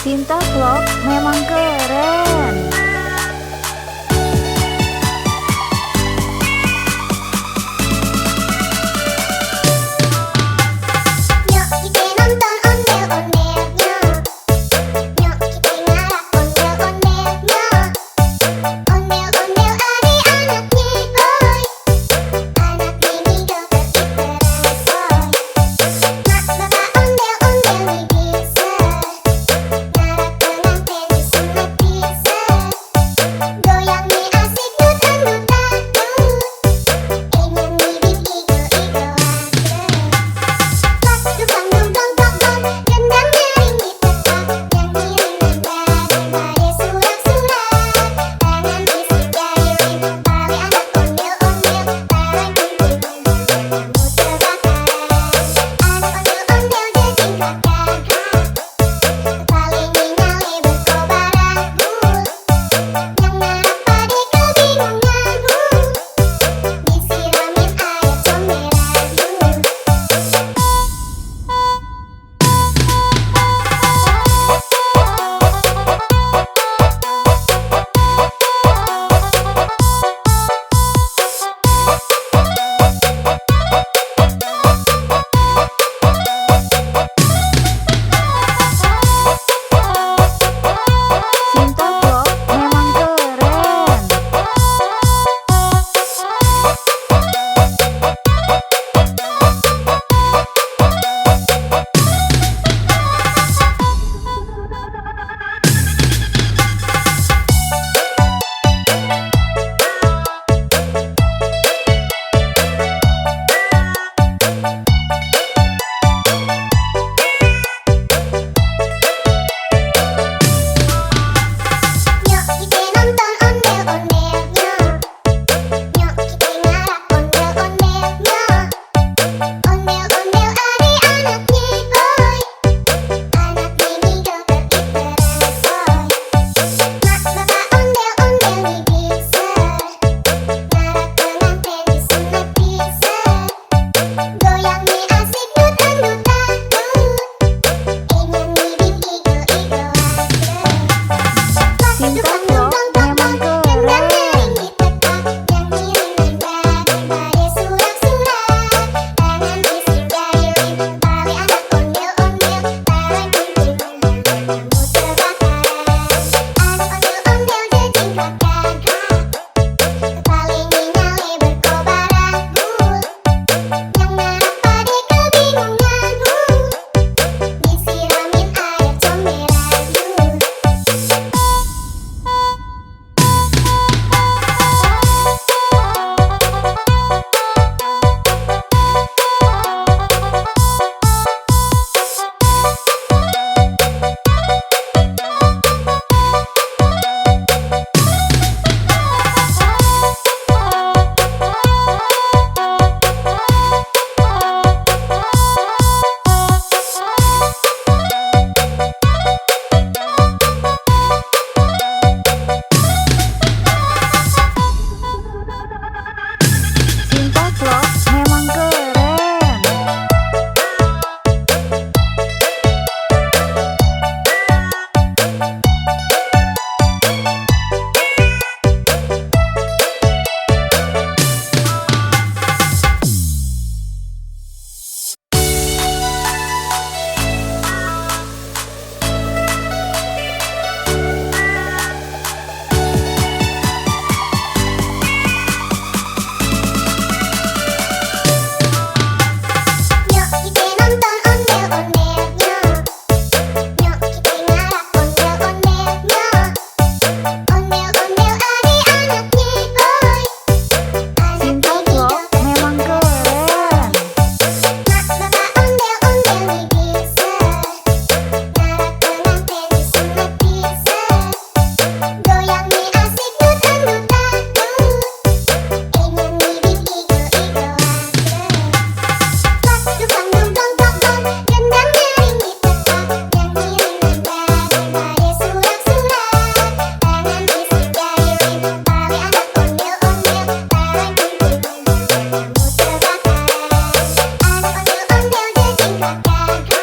Cinta vlog memang keren. Yuk kita nonton ondel-ondelnya. Yuk kita ngarap ondel-ondelnya. Ondel-ondel adik-anaknya boy. Anak mini dokter hiperan soy. Mak bapak ondel-ondel nih bisa. Ngarap pengantin disunat bisa. Goyangnya asik dut-dut dangdut. Ingin ngibing igo-igo aja. Dukang dong dong dong dong, gendangnya ringgit tetap. Yang ngiring nendang, badai surak-surak. Tangan isi gayung, bali anak ondel-ondel. Barang kuntilan, rambut kebakaran. Anak ondel-ondel jejing kakak. Kepalanya nyale berkobar agul. Yang ngarap pade kebingungan. Disiramin air comberan. Cinta vlog memang keren. Yuk kita nonton ondel-ondelnya. Yuk kita ngarap ondel-ondelnya. Ondel-ondel adik-anaknya boy. Anak mini dokter hiperan soy. Mak bapak ondel-ondel nih bisa. Ngarap pengantin disunat bisa. Goyangnya asik dut-dut dangdut. Ingin ngibing igo-igo aja. Cinta vlog memang keren. Ringgit tetap, yang ngiring nendang, badai surak-surak. Tangan isi gayung, bali anak ondel-ondel. Barang kuntilan, rambut kebakaran. Anak ondel-ondel jejing kakak. Kepalanya nyale berkobar agul. Yang ngarap pade kebingungan. Disiramin air comberan. Cinta vlog memang keren. Yuk kita nonton ondel-ondelnya. Yuk kita ngarap ondel-ondelnya. Ondel-ondel adik-anaknya boy. Anak Cinta mini vlog dokter memang keren. Mak bapak ondel-ondel nih bisa. Ngarap pengantin disunat bisa. Goyangnya asik dut-dut dangdut. Ingin ngibing igo-igo aja. Dukang dong dong dong dong, gendangnya ringgit tetap. Yang ngiring nendang, badai surak-surak. Tangan isi gayung, bali anak ondel-ondel. Barang kuntilan, rambut kebakaran. Anak ondel-ondel jejing kakak.